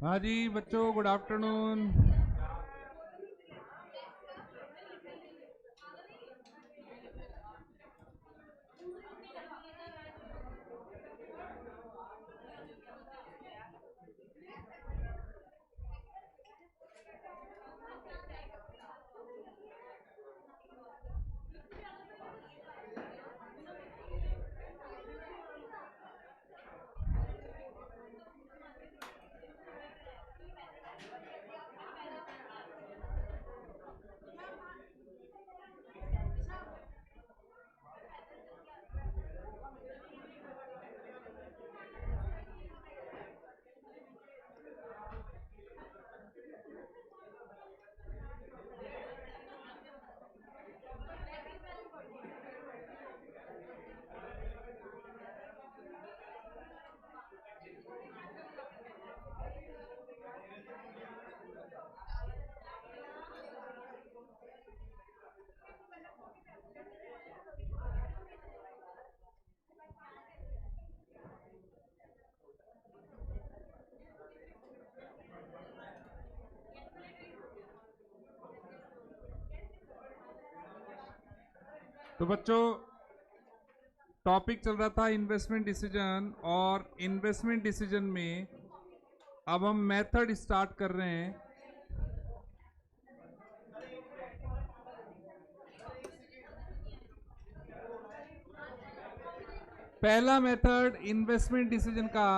हाँ जी बच्चों, good afternoon. तो बच्चों, टॉपिक चल रहा था इन्वेस्टमेंट डिसीजन, और इन्वेस्टमेंट डिसीजन में अब हम मेथड स्टार्ट कर रहे हैं। पहला मेथड इन्वेस्टमेंट डिसीजन का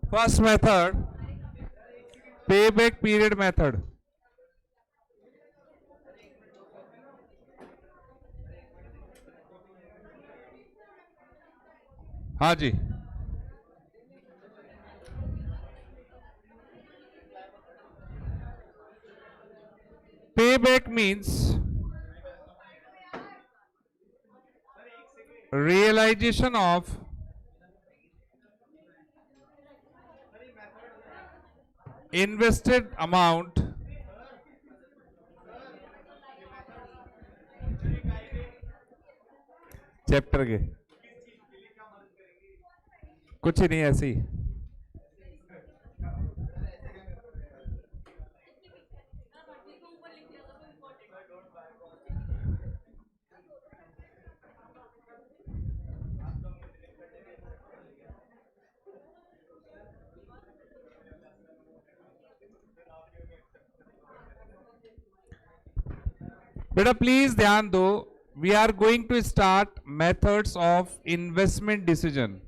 फर्स्ट मेथड, पे बैक पीरियड मेथड। हाँ जी, payback means realization of invested amount chapter के कुछ ही नहीं, ऐसे ही। बेटा प्लीज ध्यान दो, we are going to start methods of investment decision.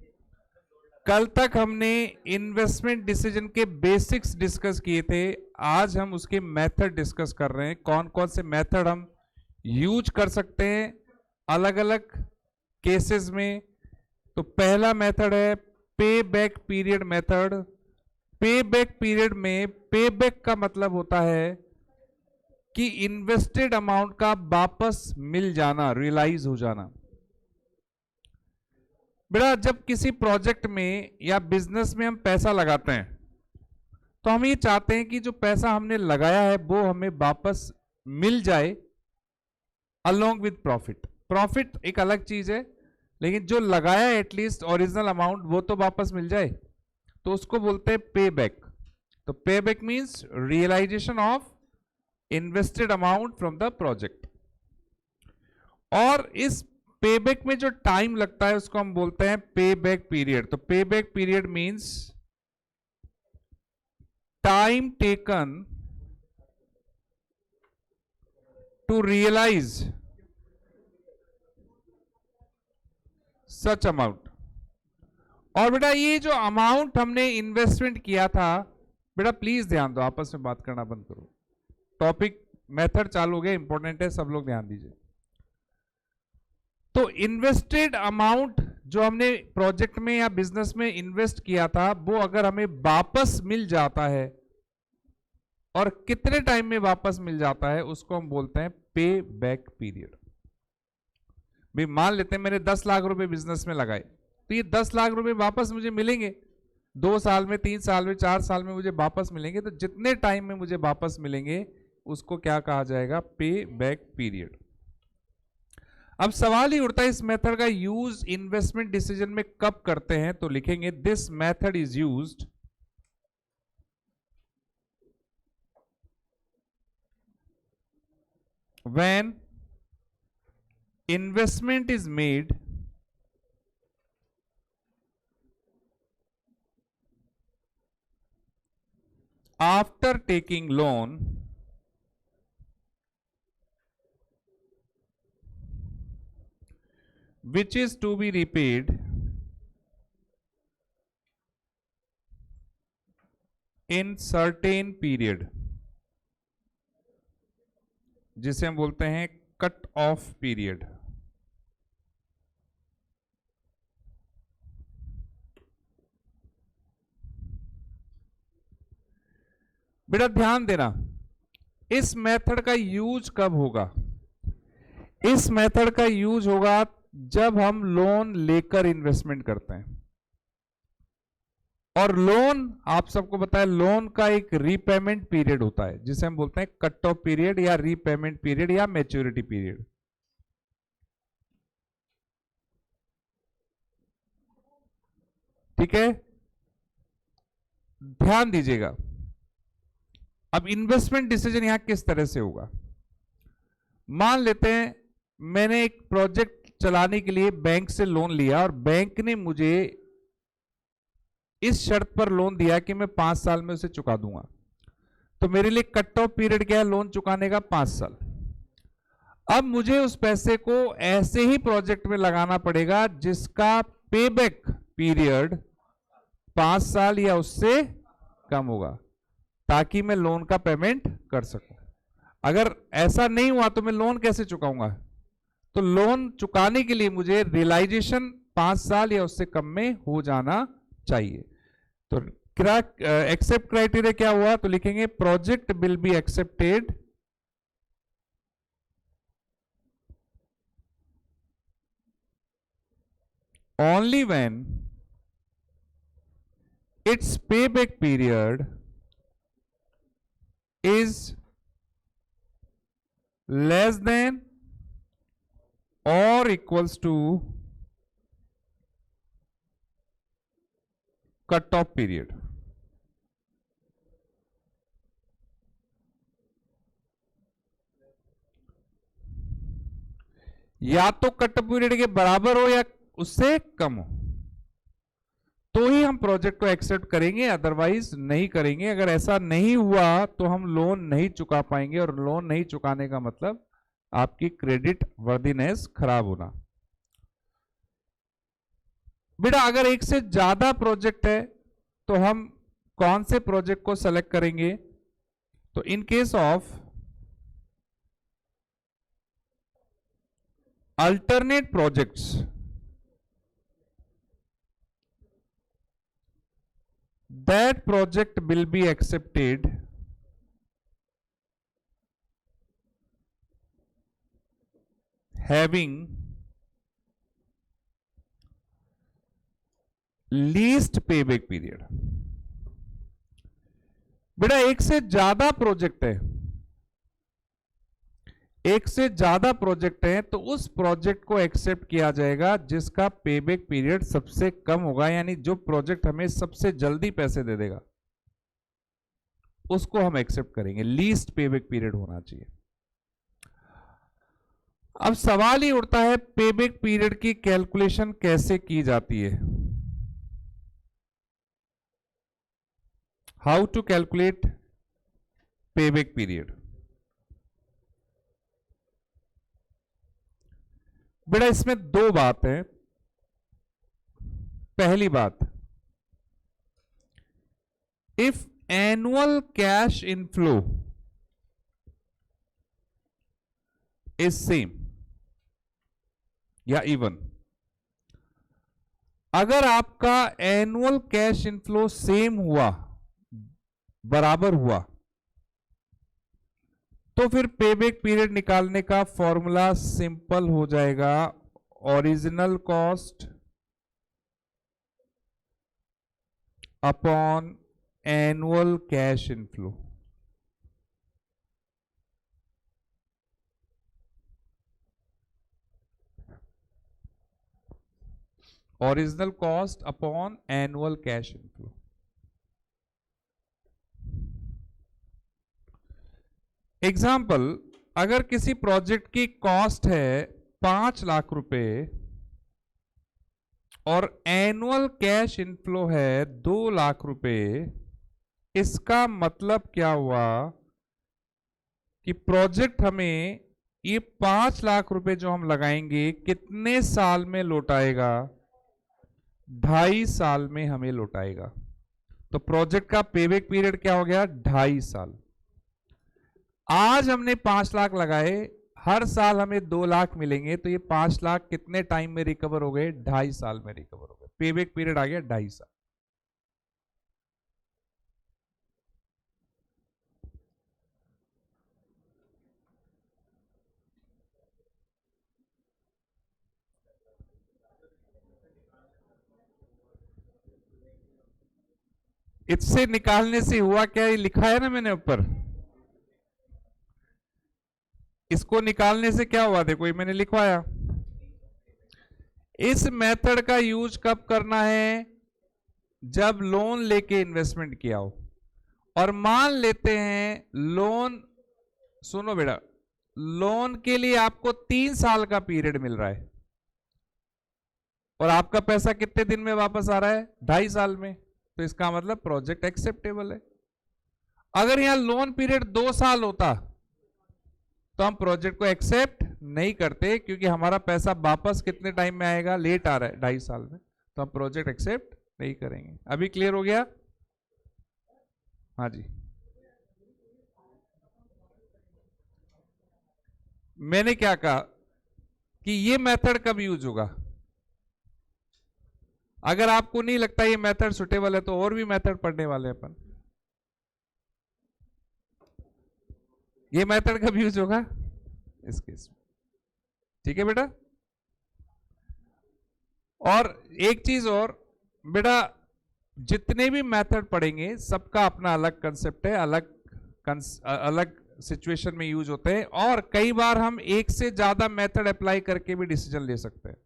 कल तक हमने इन्वेस्टमेंट डिसीजन के बेसिक्स डिस्कस किए थे, आज हम उसके मेथड डिस्कस कर रहे हैं। कौन कौन से मेथड हम यूज कर सकते हैं अलग अलग केसेस में। तो पहला मेथड है पे बैक पीरियड मेथड। पे बैक पीरियड में पे बैक का मतलब होता है कि इन्वेस्टेड अमाउंट का वापस मिल जाना, रियलाइज हो जाना। बेटा जब किसी प्रोजेक्ट में या बिजनेस में हम पैसा लगाते हैं तो हम ये चाहते हैं कि जो पैसा हमने लगाया है वो हमें वापस मिल जाए अलोंग विद प्रॉफिट। प्रॉफिट एक अलग चीज है, लेकिन जो लगाया है एटलीस्ट ओरिजिनल अमाउंट वो तो वापस मिल जाए, तो उसको बोलते हैं पे बैक। तो pay back means realisation of invested amount from the project. और इस पे बैक में जो टाइम लगता है उसको हम बोलते हैं पे बैक पीरियड। तो pay back period means time taken to realise such amount. और बेटा ये जो अमाउंट हमने इन्वेस्टमेंट किया था, बेटा प्लीज ध्यान दो, आपस में बात करना बंद करो। टॉपिक मेथड चालू हो गया, इंपॉर्टेंट है, सब लोग ध्यान दीजिए। तो इन्वेस्टेड अमाउंट जो हमने प्रोजेक्ट में या बिजनेस में इन्वेस्ट किया था वो अगर हमें वापस मिल जाता है, और कितने टाइम में वापस मिल जाता है, उसको हम बोलते हैं पे बैक पीरियड। भी मान लेते हैं मैंने 10 लाख रुपए बिजनेस में लगाए, तो ये 10 लाख रुपए वापस मुझे मिलेंगे 2 साल में, 3 साल में, 4 साल में मुझे वापस मिलेंगे। तो जितने टाइम में मुझे वापस मिलेंगे उसको क्या कहा जाएगा, पे बैक पीरियड। अब सवाल ही उठता है इस मेथड का यूज इन्वेस्टमेंट डिसीजन में कब करते हैं, तो लिखेंगे this method is used when investment is made after taking loan which is to be repaid in certain period, जिसे हम बोलते हैं कट ऑफ पीरियड। बेटा ध्यान देना, इस मेथड का यूज कब होगा, इस मेथड का यूज होगा जब हम लोन लेकर इन्वेस्टमेंट करते हैं। और लोन आप सबको पता है, लोन का एक रीपेमेंट पीरियड होता है जिसे हम बोलते हैं कट ऑफ पीरियड या रीपेमेंट पीरियड या मैच्योरिटी पीरियड। ठीक है, ध्यान दीजिएगा। अब इन्वेस्टमेंट डिसीजन यहां किस तरह से होगा, मान लेते हैं मैंने एक प्रोजेक्ट चलाने के लिए बैंक से लोन लिया और बैंक ने मुझे इस शर्त पर लोन दिया कि मैं 5 साल में उसे चुका दूंगा। तो मेरे लिए कट ऑफ पीरियड क्या है लोन चुकाने का, 5 साल। अब मुझे उस पैसे को ऐसे ही प्रोजेक्ट में लगाना पड़ेगा जिसका पेबैक पीरियड 5 साल या उससे कम होगा, ताकि मैं लोन का पेमेंट कर सकूं। अगर ऐसा नहीं हुआ तो मैं लोन कैसे चुकाऊंगा, तो लोन चुकाने के लिए मुझे रियलाइजेशन 5 साल या उससे कम में हो जाना चाहिए। तो एक्सेप्ट क्राइटेरिया क्या हुआ, तो लिखेंगे project will be accepted only when it's payback period is less than or equals to cut off period। या तो कट ऑफ पीरियड के बराबर हो या उससे कम हो तो ही हम प्रोजेक्ट को एक्सेप्ट करेंगे, अदरवाइज नहीं करेंगे। अगर ऐसा नहीं हुआ तो हम लोन नहीं चुका पाएंगे, और लोन नहीं चुकाने का मतलब आपकी क्रेडिट वर्दीनेस खराब होना। बेटा अगर एक से ज्यादा प्रोजेक्ट है तो हम कौन से प्रोजेक्ट को सेलेक्ट करेंगे, तो in case of alternate projects that project will be accepted having least payback period। बेटा एक से ज्यादा प्रोजेक्ट है, एक से ज्यादा प्रोजेक्ट है तो उस प्रोजेक्ट को एक्सेप्ट किया जाएगा जिसका पेबैक पीरियड सबसे कम होगा, यानी जो प्रोजेक्ट हमें सबसे जल्दी पैसे दे देगा उसको हम एक्सेप्ट करेंगे। लीस्ट पेबैक पीरियड होना चाहिए। अब सवाल ही उठता है पेबैक पीरियड की कैलकुलेशन कैसे की जाती है, how to calculate payback period. बेटा इसमें दो बात है। पहली बात, if annual cash inflow is same या इवन, अगर आपका एनुअल कैश इनफ्लो सेम हुआ, बराबर हुआ, तो फिर पेबैक पीरियड निकालने का फॉर्मूला सिंपल हो जाएगा। Original cost upon annual cash inflow. Original cost upon annual cash inflow. Example, अगर किसी प्रोजेक्ट की कॉस्ट है 5 लाख रुपए और एनुअल कैश इनफ्लो है 2 लाख रुपए, इसका मतलब क्या हुआ कि प्रोजेक्ट हमें ये 5 लाख रुपए जो हम लगाएंगे कितने साल में लौटाएगा? 2.5 साल में हमें लौटाएगा। तो प्रोजेक्ट का पेबैक पीरियड क्या हो गया? 2.5 साल। आज हमने 5 लाख लगाए, हर साल हमें 2 लाख मिलेंगे, तो ये 5 लाख कितने टाइम में रिकवर हो गए? 2.5 साल में रिकवर हो गए। पेबैक पीरियड आ गया 2.5 साल। इससे निकालने से हुआ क्या? ये लिखा है ना मैंने ऊपर, इसको निकालने से क्या हुआ? देखो ये मैंने लिखवाया। इस मेथड का यूज कब करना है? जब लोन लेके इन्वेस्टमेंट किया हो। और मान लेते हैं लोन, सुनो बेटा, लोन के लिए आपको 3 साल का पीरियड मिल रहा है और आपका पैसा कितने दिन में वापस आ रहा है? 2.5 साल में। तो इसका मतलब प्रोजेक्ट एक्सेप्टेबल है। अगर यहां लोन पीरियड 2 साल होता तो हम प्रोजेक्ट को एक्सेप्ट नहीं करते, क्योंकि हमारा पैसा वापस कितने टाइम में आएगा? लेट आ रहा है 2.5 साल में, तो हम प्रोजेक्ट एक्सेप्ट नहीं करेंगे। अभी क्लियर हो गया? हाँ जी। मैंने क्या कहा कि ये मेथड कब यूज होगा? अगर आपको नहीं लगता ये मेथड सुटेबल है तो और भी मेथड पढ़ने वाले हैं अपन। ये मेथड कब यूज होगा? इस केस में। ठीक है बेटा। और एक चीज और बेटा, जितने भी मेथड पढ़ेंगे सबका अपना अलग कंसेप्ट है, अलग सिचुएशन में यूज होते हैं, और कई बार हम एक से ज्यादा मेथड अप्लाई करके भी डिसीजन ले सकते हैं।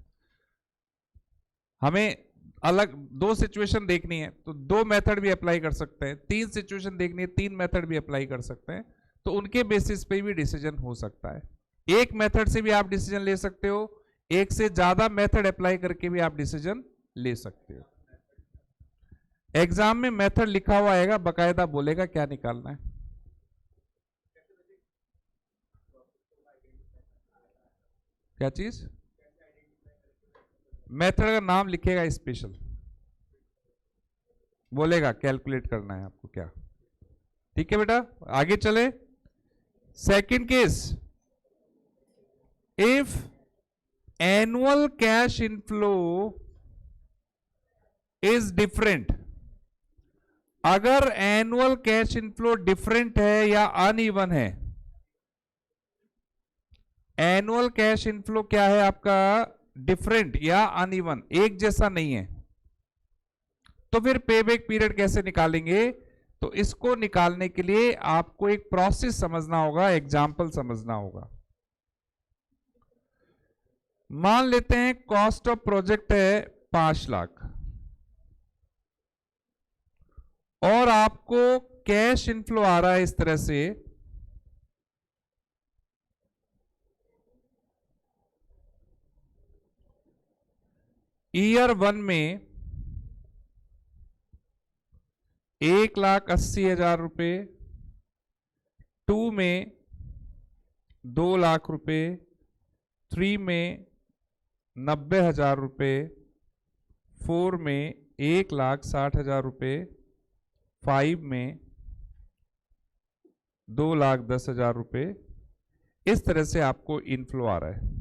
हमें अलग 2 सिचुएशन देखनी है तो 2 मेथड भी अप्लाई कर सकते हैं, 3 सिचुएशन देखनी है 3 मेथड भी अप्लाई कर सकते हैं। तो उनके बेसिस पे भी डिसीजन हो सकता है। एक मेथड से भी आप डिसीजन ले सकते हो, एक से ज्यादा मेथड अप्लाई करके भी आप डिसीजन ले सकते हो। एग्जाम में मेथड लिखा हुआ आएगा, बकायदा बोलेगा क्या निकालना है। क्या चीज? मेथड का नाम लिखेगा स्पेशल, बोलेगा कैलकुलेट करना है आपको क्या। ठीक है बेटा, आगे चले। Second case, if annual cash inflow is different. अगर एनुअल कैश इनफ्लो डिफरेंट है या अनइवन है, एनुअल कैश इनफ्लो क्या है आपका? डिफरेंट या अनइवन, एक जैसा नहीं है, तो फिर पेबैक पीरियड कैसे निकालेंगे? तो इसको निकालने के लिए आपको एक प्रोसेस समझना होगा, एग्जाम्पल समझना होगा। मान लेते हैं कॉस्ट ऑफ प्रोजेक्ट है 5 लाख और आपको कैश इनफ्लो आ रहा है इस तरह से, ईयर 1 में 1,80,000 रुपए, 2 में 2 लाख रुपए, 3 में 90,000 रुपए, 4 में 1,60,000 रुपए, 5 में 2,10,000 रुपए। इस तरह से आपको इनफ्लो आ रहा है।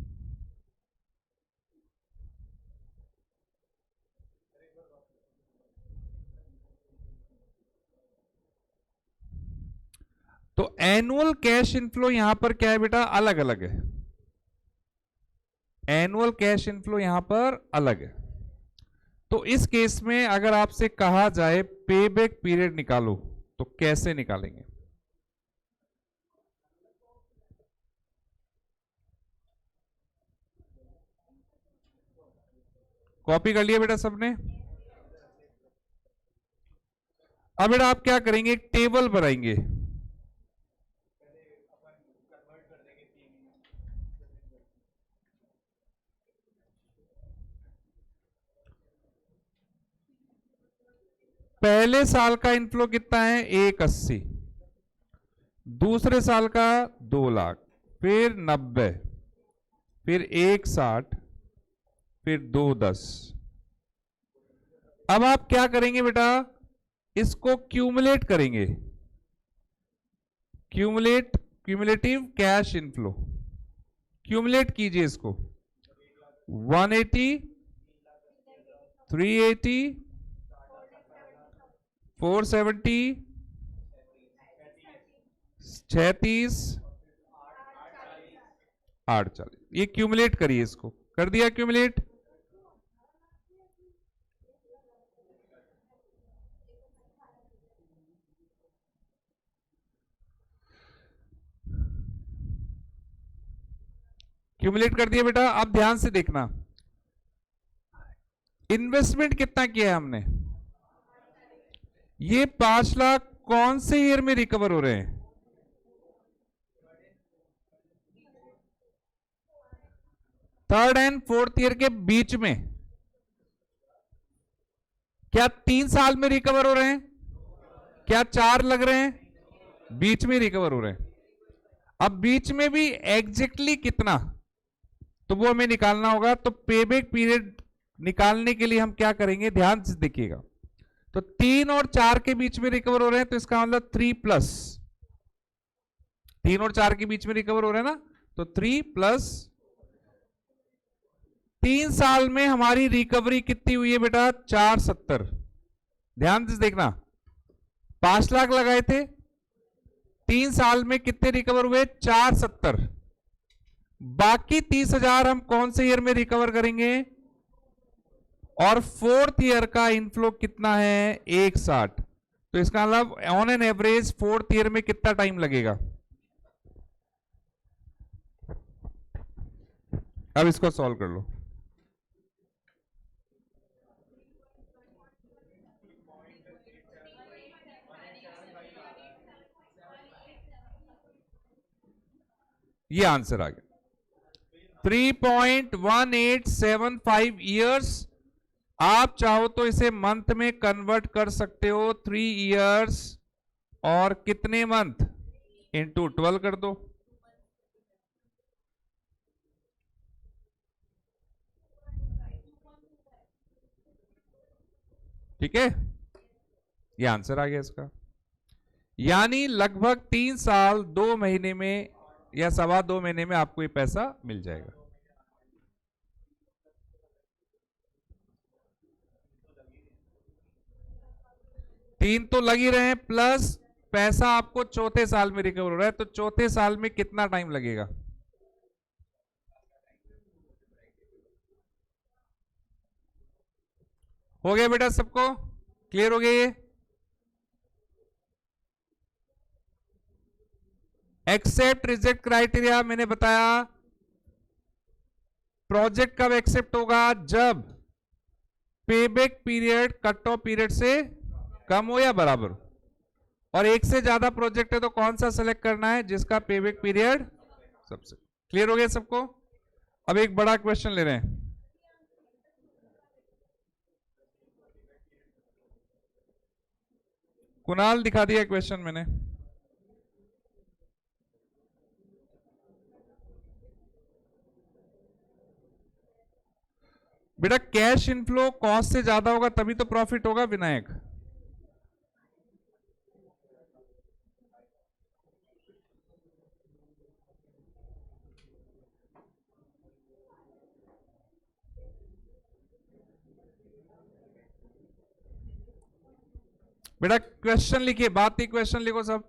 तो एनुअल कैश इनफ्लो यहां पर क्या है बेटा, अलग अलग है। एनुअल कैश इनफ्लो यहां पर अलग है। तो इस केस में अगर आपसे कहा जाए पे बैक पीरियड निकालो तो कैसे निकालेंगे? कॉपी कर लिया बेटा सबने? अब बेटा आप क्या करेंगे, एक टेबल बनाएंगे। पहले साल का इनफ्लो कितना है, 180। दूसरे साल का 2 लाख, फिर 90, फिर 160, फिर 210। अब आप क्या करेंगे बेटा, इसको क्यूमुलेट करेंगे। क्यूमुलेटिव कैश इनफ्लो, क्यूमुलेट कीजिए इसको। 180, 380, 470, 36, 840। ये क्यूमुलेट करिए, इसको कर दिया क्यूमुलेट। क्यूमुलेट कर दिया बेटा। अब ध्यान से देखना, इन्वेस्टमेंट कितना किया है हमने, ये 5 लाख कौन से ईयर में रिकवर हो रहे हैं? थर्ड एंड फोर्थ ईयर के बीच में। क्या 3 साल में रिकवर हो रहे हैं? क्या 4 लग रहे हैं? बीच में रिकवर हो रहे हैं। अब बीच में भी एग्जैक्टली कितना, तो वो हमें निकालना होगा। तो पेबैक पीरियड निकालने के लिए हम क्या करेंगे, ध्यान से देखिएगा। तो 3 और 4 के बीच में रिकवर हो रहे हैं, तो इसका मतलब 3+। 3 और 4 के बीच में रिकवर हो रहे हैं ना, तो 3+। 3 साल में हमारी रिकवरी कितनी हुई है बेटा, 470। ध्यान से देखना, 5 लाख लगाए थे, 3 साल में कितने रिकवर हुए, 470। बाकी 30,000 हम कौन से ईयर में रिकवर करेंगे? और फोर्थ ईयर का इनफ्लो कितना है, 160। तो इसका मतलब on an average fourth year में कितना टाइम लगेगा? अब इसको सॉल्व कर लो। ये आंसर आ गया 3.1875 ईयर्स। आप चाहो तो इसे मंथ में कन्वर्ट कर सकते हो, 3 ईयर्स और कितने मंथ, इंटू 12 कर दो। ठीक है, ये आंसर आ गया इसका। यानी लगभग 3 साल 2 महीने में या 2.25 महीने में आपको ये पैसा मिल जाएगा। तीन तो लग ही रहे हैं, प्लस पैसा आपको चौथे साल में रिकवर हो रहा है, तो चौथे साल में कितना टाइम लगेगा? हो गया बेटा, सबको क्लियर हो गया ये? एक्सेप्ट रिजेक्ट क्राइटेरिया मैंने बताया, प्रोजेक्ट कब एक्सेप्ट होगा, जब payback period cut off period से कम हो या बराबर हो। और एक से ज्यादा प्रोजेक्ट है तो कौन सा सेलेक्ट करना है, जिसका पेबैक पीरियड सबसे। क्लियर हो गया सबको? अब एक बड़ा क्वेश्चन ले रहे हैं। कुणाल दिखा दिया क्वेश्चन मैंने। बेटा कैश इनफ्लो कॉस्ट से ज्यादा होगा तभी तो प्रॉफिट होगा विनायक। बेटा क्वेश्चन लिखिए, बात ही क्वेश्चन लिखो सब।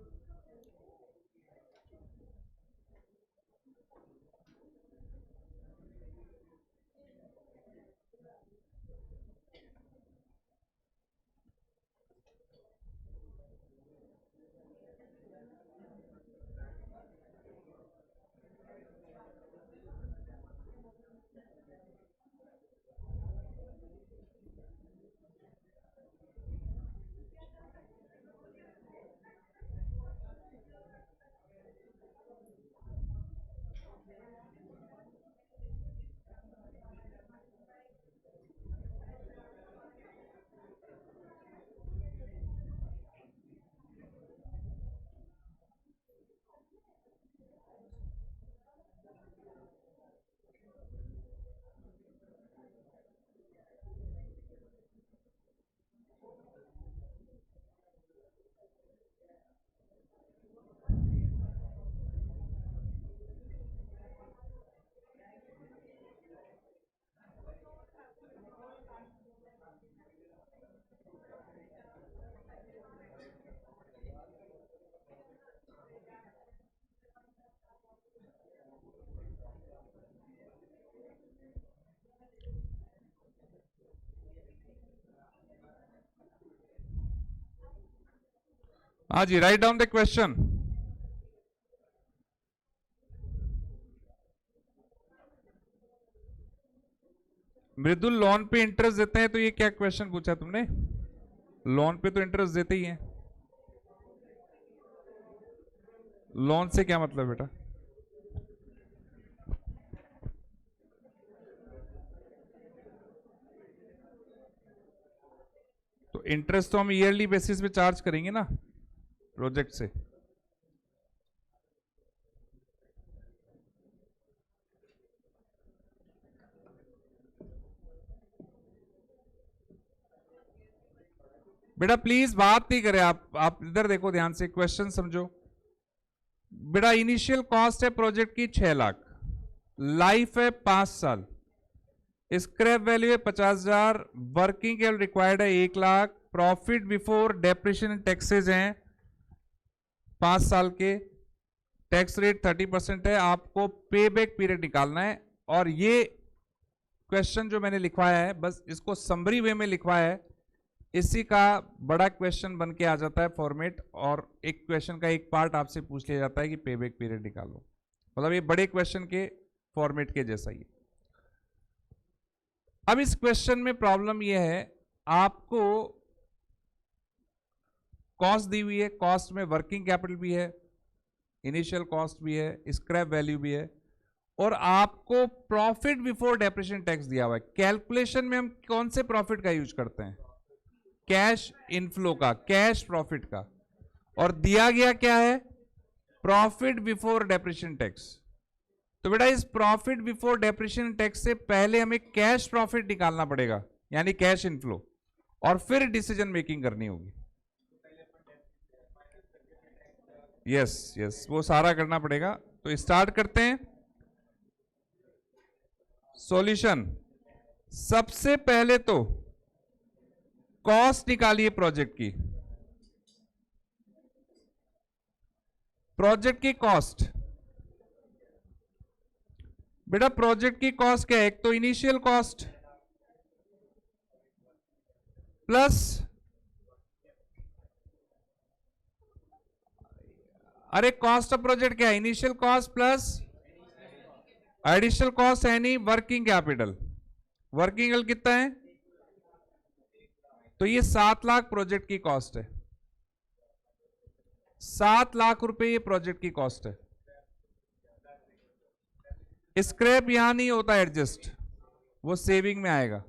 हाँ जी, write down the question. Mridul, loan पे इंटरेस्ट देते हैं तो ये क्या क्वेश्चन पूछा तुमने? लोन पे तो इंटरेस्ट देते ही हैं। लोन से क्या मतलब बेटा? तो इंटरेस्ट तो हम ईयरली बेसिस पे चार्ज करेंगे ना प्रोजेक्ट से। बेटा प्लीज बात नहीं करें आप इधर देखो ध्यान से, क्वेश्चन समझो। बेटा इनिशियल कॉस्ट है प्रोजेक्ट की 6 लाख, लाइफ है 5 साल, स्क्रैप वैल्यू है 50,000, वर्किंग कैपिटल रिक्वायर्ड है 1 lakh, profit before depreciation and taxes हैं 5 साल के, टैक्स रेट 30% है, आपको पे बैक पीरियड निकालना है। और ये क्वेश्चन जो मैंने लिखवाया है बस इसको समरी वे में लिखवाया है, इसी का बड़ा क्वेश्चन बन के आ जाता है फॉर्मेट, और एक क्वेश्चन का एक पार्ट आपसे पूछ लिया जाता है कि पे बैक पीरियड निकालो, मतलब ये बड़े क्वेश्चन के फॉर्मेट के जैसा ही। अब इस क्वेश्चन में प्रॉब्लम यह है, आपको कॉस्ट दी हुई है, कॉस्ट में वर्किंग कैपिटल भी है, इनिशियल कॉस्ट भी है, स्क्रैप वैल्यू भी है, और आपको प्रॉफिट बिफोर डेप्रिसिएशन टैक्स दिया हुआ है। कैलकुलेशन में हम कौन से प्रॉफिट का यूज करते हैं? कैश इनफ्लो का, कैश प्रॉफिट का, और दिया गया क्या है? Profit before depreciation tax. तो बेटा इस प्रॉफिट बिफोर डेप्रिसिएशन टैक्स से पहले हमें कैश प्रॉफिट निकालना पड़ेगा, यानी कैश इनफ्लो, और फिर डिसीजन मेकिंग करनी होगी। यस यस, वो सारा करना पड़ेगा। तो स्टार्ट करते हैं सॉल्यूशन। सबसे पहले तो कॉस्ट निकालिए प्रोजेक्ट की, प्रोजेक्ट की कॉस्ट। बेटा प्रोजेक्ट की कॉस्ट क्या है? एक तो इनिशियल कॉस्ट प्लस, अरे कॉस्ट ऑफ प्रोजेक्ट क्या है? Initial cost plus additional cost any working capital. Working capital कितना है? तो ये 7 लाख प्रोजेक्ट की कॉस्ट है, 7 लाख रुपए ये प्रोजेक्ट की कॉस्ट है। स्क्रैप यहां नहीं होता एडजस्ट, वो सेविंग में आएगा।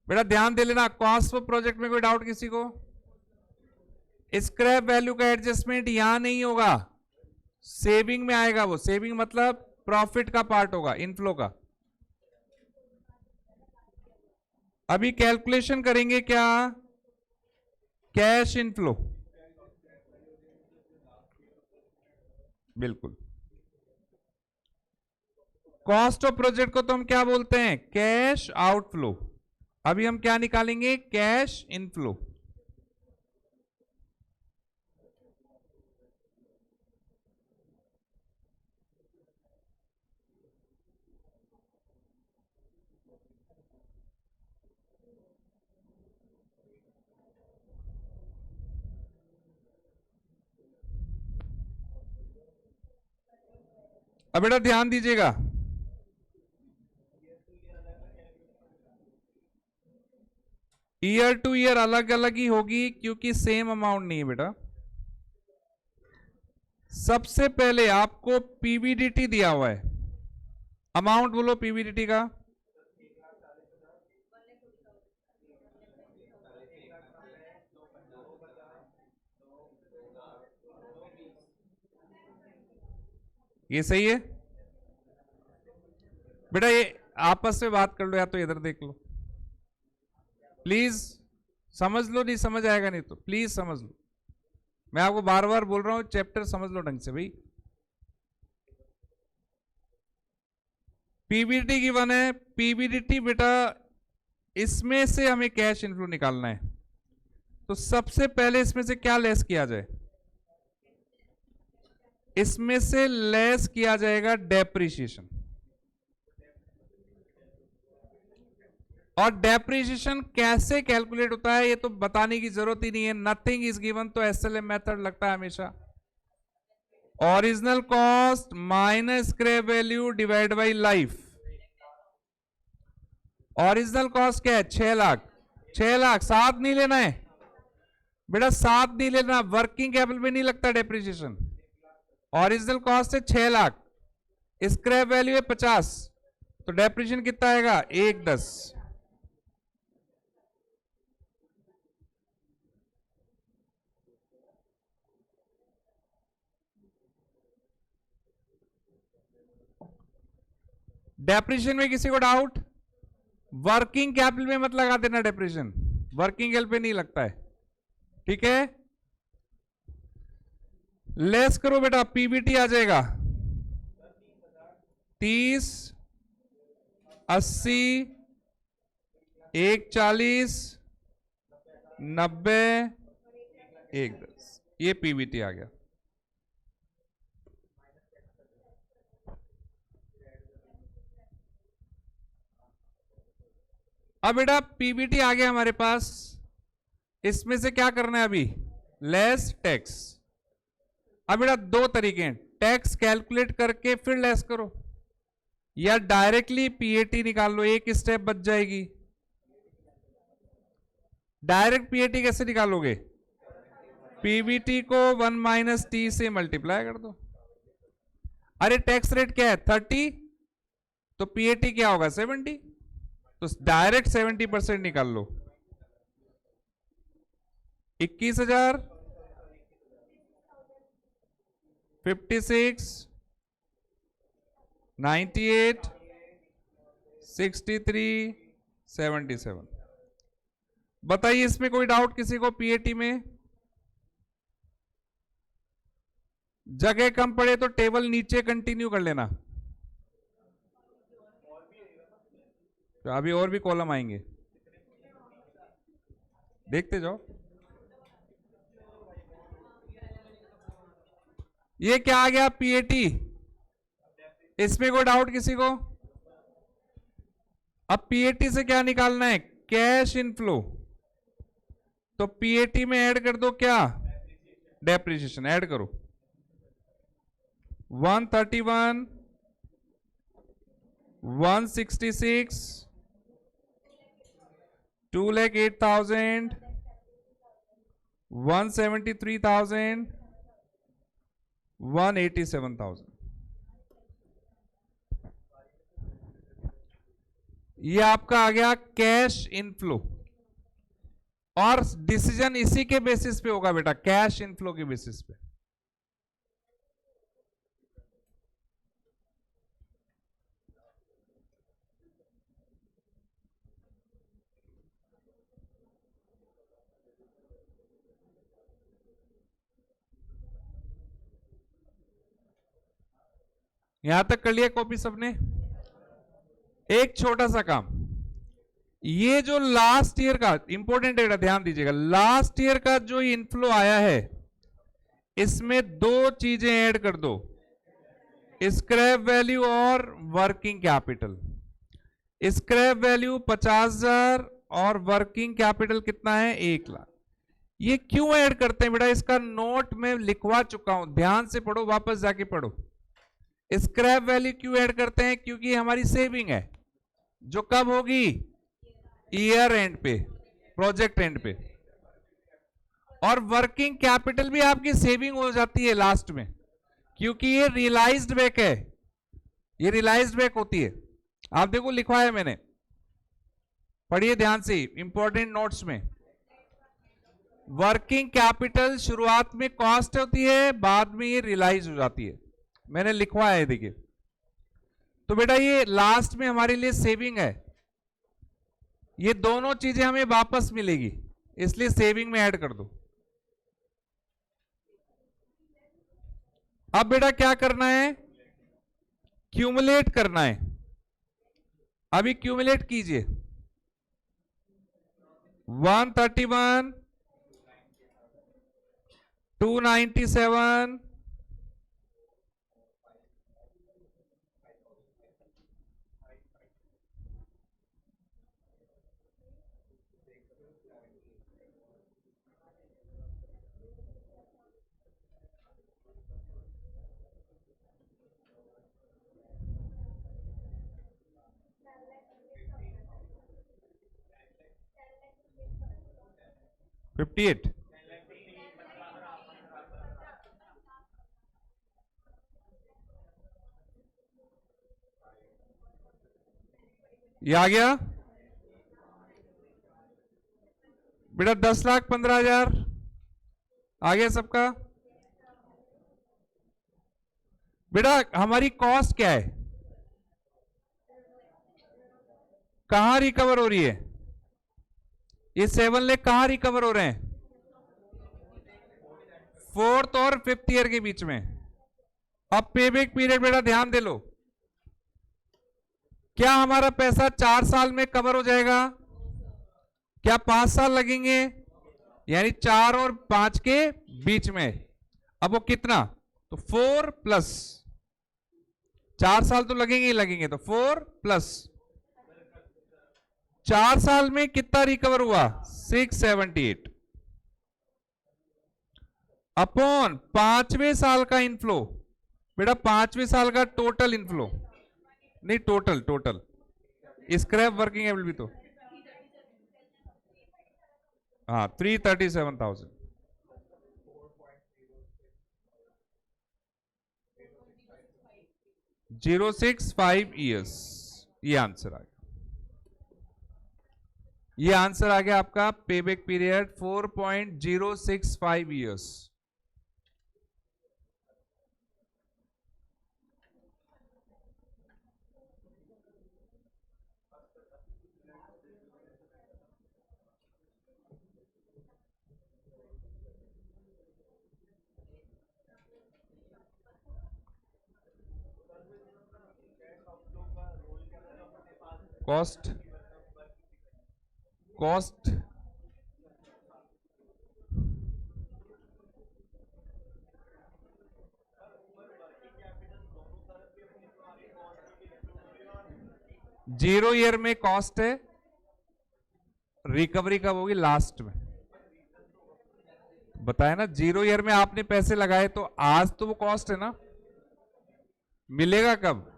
बेटा ध्यान दे लेना, कॉस्ट ऑफ प्रोजेक्ट में कोई डाउट किसी को? स्क्रैप वैल्यू का एडजस्टमेंट यहां नहीं होगा, सेविंग में आएगा। वो सेविंग मतलब प्रॉफिट का पार्ट होगा, इनफ्लो का। अभी कैलकुलेशन करेंगे क्या? कैश इनफ्लो, बिल्कुल। कॉस्ट ऑफ प्रोजेक्ट को तो हम क्या बोलते हैं? Cash outflow. अभी हम क्या निकालेंगे? Cash inflow. अब बेटा ध्यान दीजिएगा, ईयर टू ईयर अलग अलग ही होगी, क्योंकि सेम अमाउंट नहीं है बेटा। सबसे पहले आपको पीवीडीटी दिया हुआ है, अमाउंट बोलो पीवीडीटी का। ये सही है बेटा, ये आपस में बात कर लो या तो इधर देख लो प्लीज, समझ लो, नहीं समझ आएगा नहीं तो प्लीज समझ लो, मैं आपको बार बार बोल रहा हूं चैप्टर समझ लो ढंग से भाई। पीवीडी की वन है, पीवीडीटी बेटा इसमें से हमें कैश इनफ्लो निकालना है, तो सबसे पहले इसमें से क्या लेस किया जाए, इसमें से लेस किया जाएगा डेप्रिसिएशन, और डेप्रिसिएशन कैसे कैलकुलेट होता है ये तो बताने की जरूरत ही नहीं है, नथिंग इज गिवन, तो एसएलएम मेथड लगता है हमेशा, original cost minus scrap value divide by life. Original cost क्या है 6 लाख, 6 लाख, 7 नहीं लेना है बेटा, 7 नहीं लेना, वर्किंग कैपिटल पे नहीं लगता डेप्रिसिएशन, ओरिजिनल कॉस्ट है 6 लाख, स्क्रैप वैल्यू है 50, तो डेप्रिसिएशन कितना आएगा 1/10। डेप्रिसिएशन में किसी को डाउट, वर्किंग कैपिटल में मत लगा देना डेप्रिसिएशन, वर्किंग कैपिटल पे नहीं लगता है, ठीक है। लेस करो बेटा, पीबीटी आ जाएगा 30, 80, 140, 90, 1/10, ये पीबीटी आ गया। अब बेटा पीबीटी आ गया हमारे पास, इसमें से क्या करना है अभी, लेस टैक्स। अब बेटा 2 तरीके हैं, टैक्स कैलकुलेट करके फिर लेस करो, या डायरेक्टली पीएटी निकाल लो, एक स्टेप बच जाएगी। डायरेक्ट पीएटी कैसे निकालोगे, पीबीटी को 1 - टी से मल्टीप्लाई कर दो। अरे टैक्स रेट क्या है 30, तो पीएटी क्या होगा 70, तो डायरेक्ट 70% निकाल लो, 21,000, 56, 98, 63, 77। बताइए इसमें कोई डाउट किसी को, पीएटी में जगह कम पड़े तो टेबल नीचे कंटिन्यू कर लेना, तो अभी और भी कॉलम आएंगे, देखते जाओ। ये क्या आ गया पीएटी, इसमें कोई डाउट किसी को। अब पीएटी से क्या निकालना है, कैश इनफ्लो, तो पीएटी में ऐड कर दो क्या, डेप्रिसिएशन ऐड करो, 131, 166, 2,08,000, 173,000, 187,000। ये आपका आ गया कैश इनफ्लो, और डिसीजन इसी के बेसिस पे होगा बेटा, कैश इनफ्लो के बेसिस पे। यहां तक कर लिया कॉपी सबने। एक छोटा सा काम, ये जो लास्ट ईयर का इंपॉर्टेंट है, ध्यान दीजिएगा, लास्ट ईयर का जो इनफ्लो आया है इसमें 2 चीजें ऐड कर दो, स्क्रैप वैल्यू और वर्किंग कैपिटल। स्क्रैप वैल्यू 50,000 और वर्किंग कैपिटल कितना है 1 लाख। ये क्यों ऐड करते हैं बेटा, इसका नोट में लिखवा चुका हूं, ध्यान से पढ़ो, वापस जाके पढ़ो। स्क्रैप वैल्यू क्यों ऐड करते हैं, क्योंकि हमारी सेविंग है जो कब होगी, ईयर एंड पे, प्रोजेक्ट एंड पे। और वर्किंग कैपिटल भी आपकी सेविंग हो जाती है लास्ट में, क्योंकि ये रियलाइज्ड बैक है, ये रियलाइज्ड बैक होती है। आप देखो लिखा है मैंने, पढ़िए ध्यान से इंपॉर्टेंट नोट्स में। वर्किंग कैपिटल शुरुआत में कॉस्ट होती है, बाद में ये रियलाइज हो जाती है, मैंने लिखवा है देखिए। तो बेटा ये लास्ट में हमारे लिए सेविंग है, ये दोनों चीजें हमें वापस मिलेगी, इसलिए सेविंग में ऐड कर दो। अब बेटा क्या करना है, क्यूमुलेट करना है। अभी क्यूमुलेट कीजिए 131, 297, 58, ये आ गया बेटा 10,15,000 आ गया सबका। बेटा हमारी कॉस्ट क्या है, कहां रिकवर हो रही है, ये 7 लाख कहां रिकवर हो रहे हैं, 4th और 5th ईयर के बीच में। अब पेबैक पीरियड बेटा ध्यान दे लो, क्या हमारा पैसा 4 साल में कवर हो जाएगा, क्या 5 साल लगेंगे, यानी 4 और 5 के बीच में। अब वो कितना, तो 4 प्लस 4 साल तो लगेंगे ही लगेंगे, तो 4 प्लस 4 साल में कितना रिकवर हुआ 678 अपॉन 5वें साल का इनफ्लो। बेटा 5वें साल का टोटल इनफ्लो नहीं, टोटल स्क्रैप वर्किंग कैपिटल भी तो, हाँ 337,000, 065 ईयर्स, ये आंसर आ गया। ये आंसर आ गया आपका payback period 4.065 years. Cost 0 year में कॉस्ट है, रिकवरी कब होगी लास्ट में, बताया ना। 0 ईयर में आपने पैसे लगाए तो आज तो वो कॉस्ट है ना, मिलेगा कब,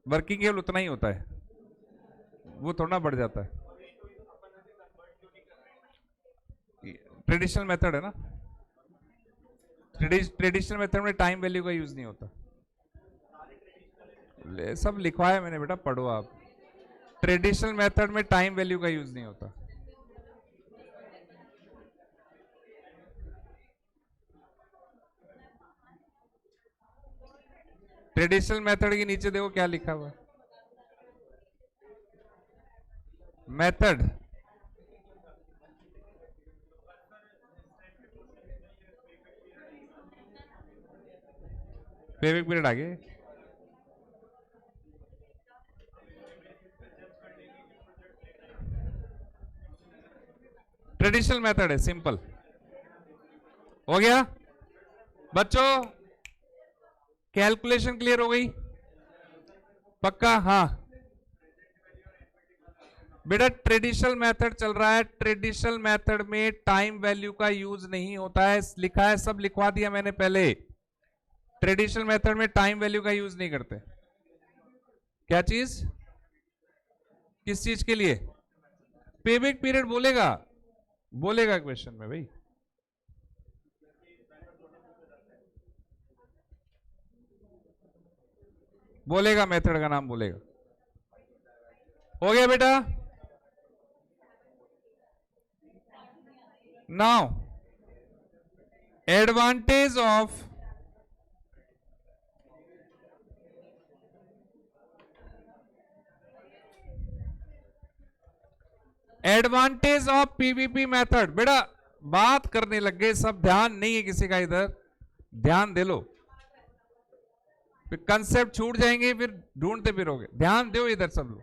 वर्किंग केवल उतना ही होता है, वो थोड़ा बढ़ जाता है। ट्रेडिशनल मेथड है ना, ट्रेडिशनल मेथड में टाइम वैल्यू का यूज नहीं होता। सब लिखवाया मैंने बेटा, पढ़ो आप। ट्रेडिशनल मेथड में टाइम वैल्यू का यूज नहीं होता। ट्रेडिशनल मेथड के नीचे देखो क्या लिखा हुआ, मेथड पेबैक पीरियड आगे, ट्रेडिशनल मेथड है, सिंपल हो गया बच्चों। कैलकुलेशन क्लियर हो गई पक्का, हाँ बेटा ट्रेडिशनल मेथड चल रहा है, ट्रेडिशनल मेथड में टाइम वैल्यू का यूज नहीं होता है, लिखा है, सब लिखवा दिया मैंने पहले। ट्रेडिशनल मेथड में टाइम वैल्यू का यूज नहीं करते। क्या चीज, किस चीज के लिए, पेबैक पीरियड बोलेगा क्वेश्चन में भाई। बोलेगा, मेथड का नाम बोलेगा। हो गया बेटा? Now advantage of PVP method. बेटा बात करने लग गए सब, ध्यान नहीं है किसी का इधर, ध्यान दे लो, फिर कंसेप्ट छूट जाएंगे, फिर ढूंढते फिरोगे। ध्यान दो इधर सब लोग,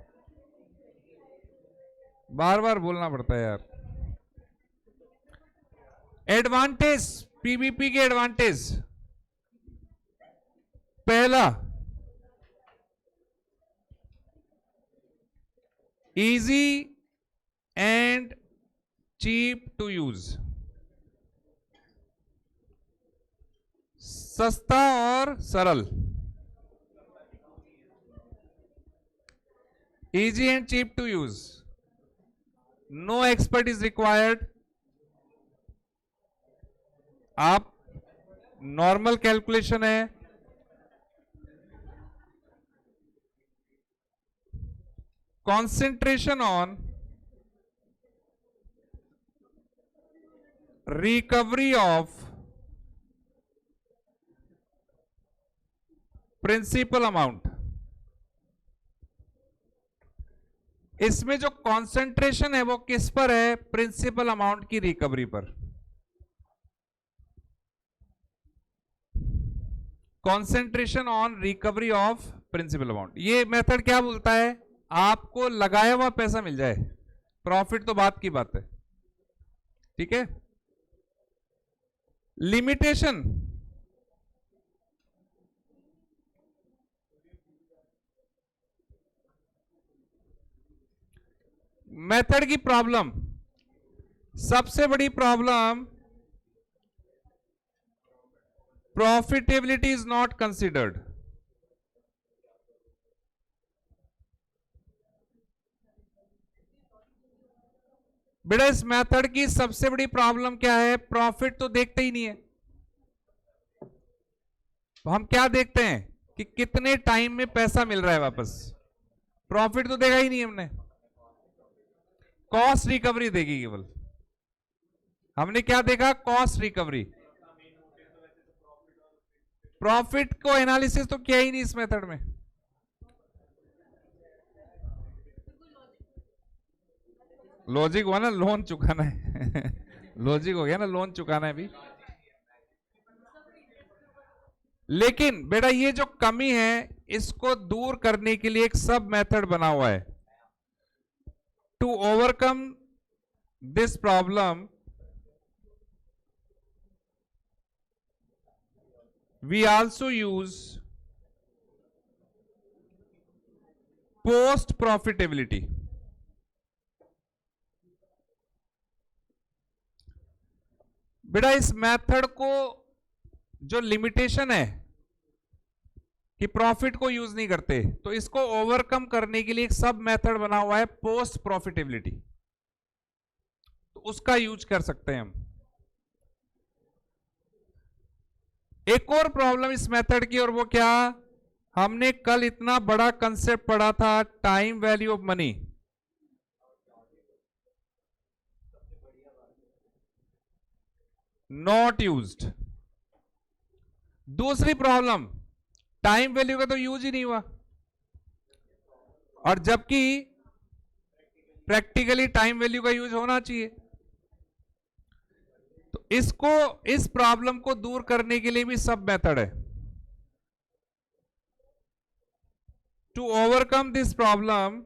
बार बार बोलना पड़ता है यार। एडवांटेज, पीवीपी के एडवांटेज, पहला easy and cheap to use, सस्ता और सरल। Easy and cheap to use, no expert is required. आप नॉर्मल कैलकुलेशन है, concentration on recovery of principal amount। इसमें जो कंसंट्रेशन है वो किस पर है? प्रिंसिपल अमाउंट की रिकवरी पर। Concentration on recovery of principal amount. ये मेथड क्या बोलता है? आपको लगाया हुआ पैसा मिल जाए, प्रॉफिट तो बात की बात है, ठीक है। लिमिटेशन, मेथड की प्रॉब्लम, सबसे बड़ी problem, profitability is not considered. बेटा इस मेथड की सबसे बड़ी प्रॉब्लम क्या है? प्रॉफिट तो देखते ही नहीं है। तो हम क्या देखते हैं कि कितने टाइम में पैसा मिल रहा है वापस, प्रॉफिट तो देखा ही नहीं हमने। कॉस्ट रिकवरी देखी केवल, हमने क्या देखा? Cost recovery. प्रॉफिट को एनालिसिस तो किया ही नहीं इस मेथड में। लॉजिक हुआ ना, लोन चुकाना है लॉजिक हो गया ना, लोन चुकाना है भी। लेकिन बेटा ये जो कमी है इसको दूर करने के लिए एक सब मेथड बना हुआ है। To overcome this problem we also use post profitability. बेटा इस मेथड को जो लिमिटेशन है कि प्रॉफिट को यूज नहीं करते, तो इसको ओवरकम करने के लिए एक सब मेथड बना हुआ है, पोस्ट प्रॉफिटेबिलिटी। तो उसका यूज कर सकते हैं हम। एक और प्रॉब्लम इस मेथड की, और वो क्या? हमने कल इतना बड़ा कंसेप्ट पढ़ा था, time value of money. Not used. दूसरी प्रॉब्लम, टाइम वैल्यू का तो यूज ही नहीं हुआ, और जबकि प्रैक्टिकली टाइम वैल्यू का यूज होना चाहिए। तो इसको, इस प्रॉब्लम को दूर करने के लिए भी सब मेथड है। To overcome this problem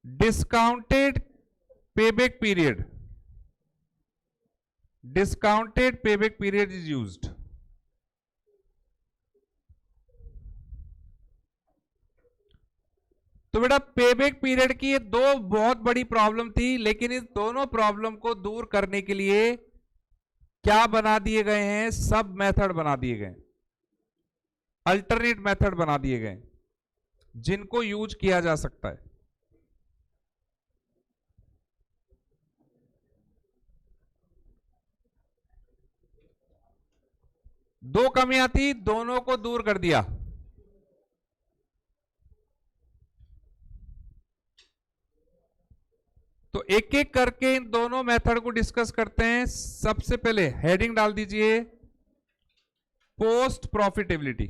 discounted payback period is used। तो बेटा पेबैक पीरियड की ये दो बहुत बड़ी प्रॉब्लम थी, लेकिन इस दोनों प्रॉब्लम को दूर करने के लिए क्या बना दिए गए हैं? सब मेथड बना दिए गए, अल्टरनेट मेथड बना दिए गए, जिनको यूज किया जा सकता है। दो कमियां थी, दोनों को दूर कर दिया। तो एक एक करके इन दोनों मेथड को डिस्कस करते हैं। सबसे पहले हेडिंग डाल दीजिए पोस्ट प्रॉफिटेबिलिटी।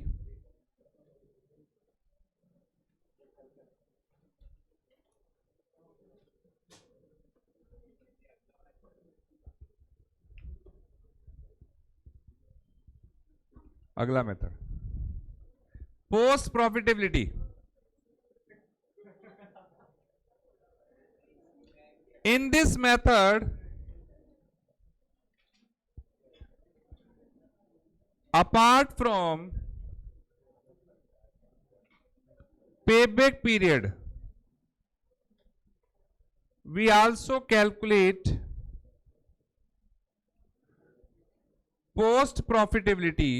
अगला method post profitability. In this method, apart from payback period, we also calculate post profitability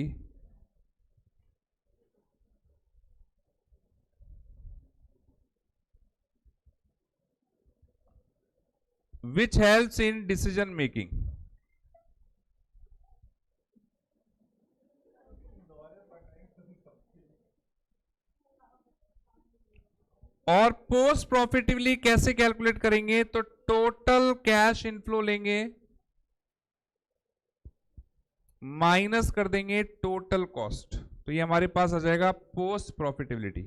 which helps in decision making. और पोस्ट प्रॉफिटेबली कैसे कैलकुलेट करेंगे? तो टोटल कैश इनफ्लो लेंगे, माइनस कर देंगे टोटल कॉस्ट, तो ये हमारे पास आ जाएगा पोस्ट प्रॉफिटेबिलिटी।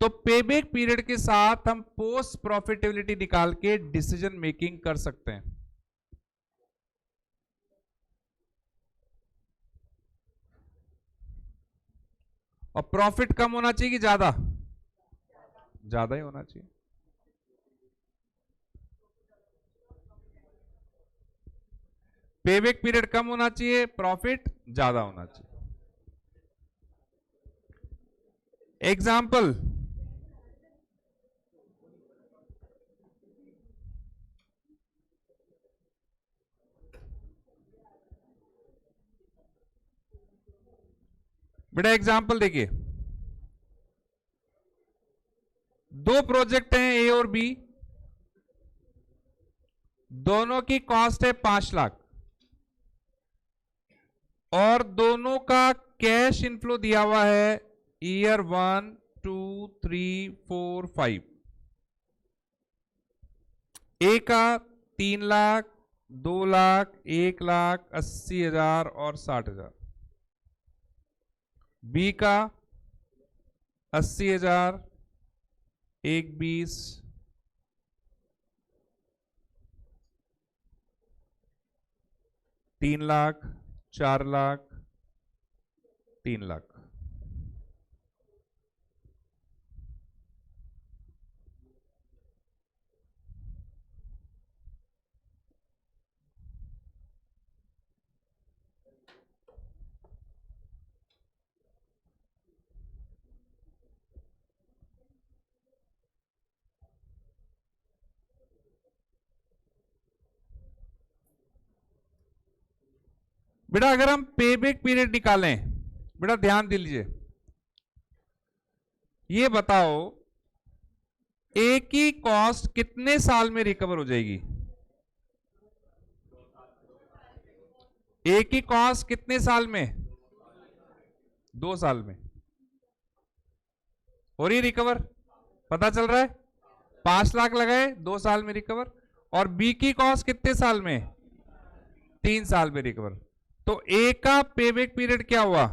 तो पेबैक पीरियड के साथ हम पोस्ट प्रॉफिटेबिलिटी निकाल के डिसीजन मेकिंग कर सकते हैं। और प्रॉफिट कम होना चाहिए कि ज्यादा? ज्यादा ही होना चाहिए। पेबैक पीरियड कम होना चाहिए, प्रॉफिट ज्यादा होना चाहिए। एग्जाम्पल, बेटा एग्जाम्पल देखिए, दो प्रोजेक्ट हैं ए और बी, दोनों की कॉस्ट है 5 लाख और दोनों का कैश इनफ्लो दिया हुआ है ईयर 1, 2, 3, 4, 5। ए का 3 लाख, 2 लाख, 1 लाख 80,000 और 60,000। बी का 80,000, 1 20, 3 लाख, 4 लाख, 3 लाख। बेटा अगर हम पेबैक पीरियड निकालें, बेटा ध्यान दीजिए, ये बताओ ए की कॉस्ट कितने साल में रिकवर हो जाएगी? ए की कॉस्ट कितने साल में? 2 साल में हो रही रिकवर, पता चल रहा है? 5 लाख लगाए, 2 साल में रिकवर। और बी की कॉस्ट कितने साल में? 3 साल में रिकवर। तो ए का पेबैक पीरियड क्या हुआ?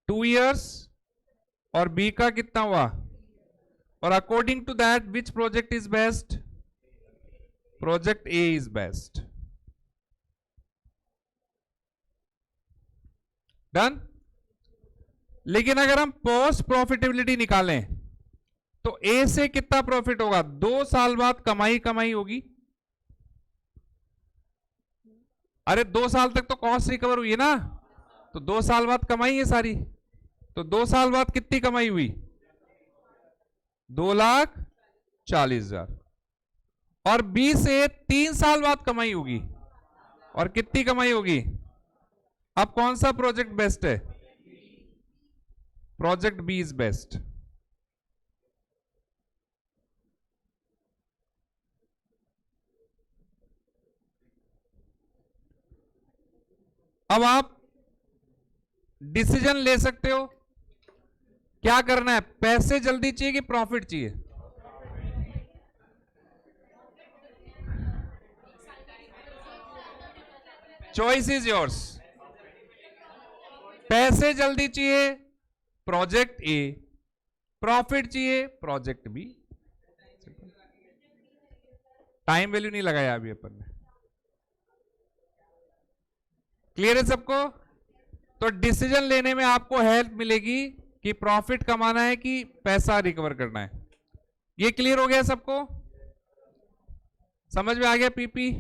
2 इयर्स। और बी का कितना हुआ? और according to that which project is best? Project A is best. Done. लेकिन अगर हम पोस्ट प्रॉफिटेबिलिटी निकालें तो ए से कितना प्रॉफिट होगा? 2 साल बाद कमाई कमाई होगी। अरे 2 साल तक तो कॉस्ट रिकवर हुई है ना, तो 2 साल बाद कमाई है सारी। तो 2 साल बाद कितनी कमाई हुई? 2,40,000। और बी से 3 साल बाद कमाई होगी, और कितनी कमाई होगी? अब कौन सा प्रोजेक्ट बेस्ट है? Project B is best. अब आप डिसीजन ले सकते हो। क्या करना है, पैसे जल्दी चाहिए कि प्रॉफिट चाहिए? Choice is yours. पैसे जल्दी चाहिए प्रोजेक्ट ए, प्रॉफिट चाहिए प्रोजेक्ट बी। टाइम वैल्यू नहीं लगाया अभी अपन ने। क्लियर है सबको? तो डिसीजन लेने में आपको हेल्प मिलेगी कि प्रॉफिट कमाना है कि पैसा रिकवर करना है। ये क्लियर हो गया सबको? समझ में आ गया पीपी?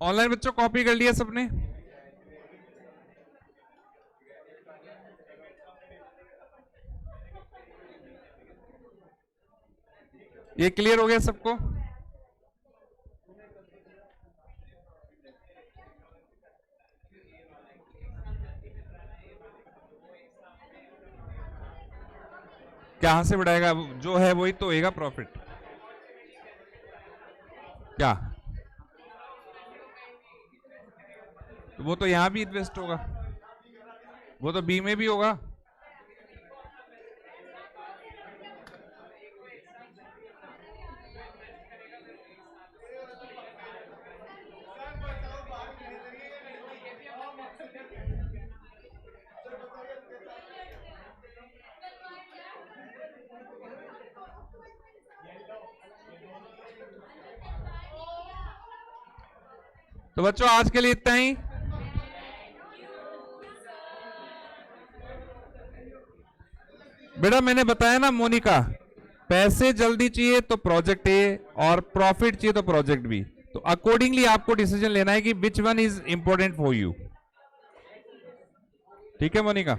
ऑनलाइन बच्चों कॉपी कर लिया सबने? ये क्लियर हो गया सबको? कहां से बढ़ाएगा? जो है वही तो होएगा प्रॉफिट। क्या? तो वो तो यहां भी इन्वेस्ट होगा, वो तो बी में भी होगा। तो बच्चों आज के लिए इतना ही। बेटा मैंने बताया ना मोनिका, पैसे जल्दी चाहिए तो प्रोजेक्ट ए और प्रॉफिट चाहिए तो प्रोजेक्ट बी। तो अकॉर्डिंगली आपको डिसीजन लेना है कि which one is important for you. ठीक है मोनिका?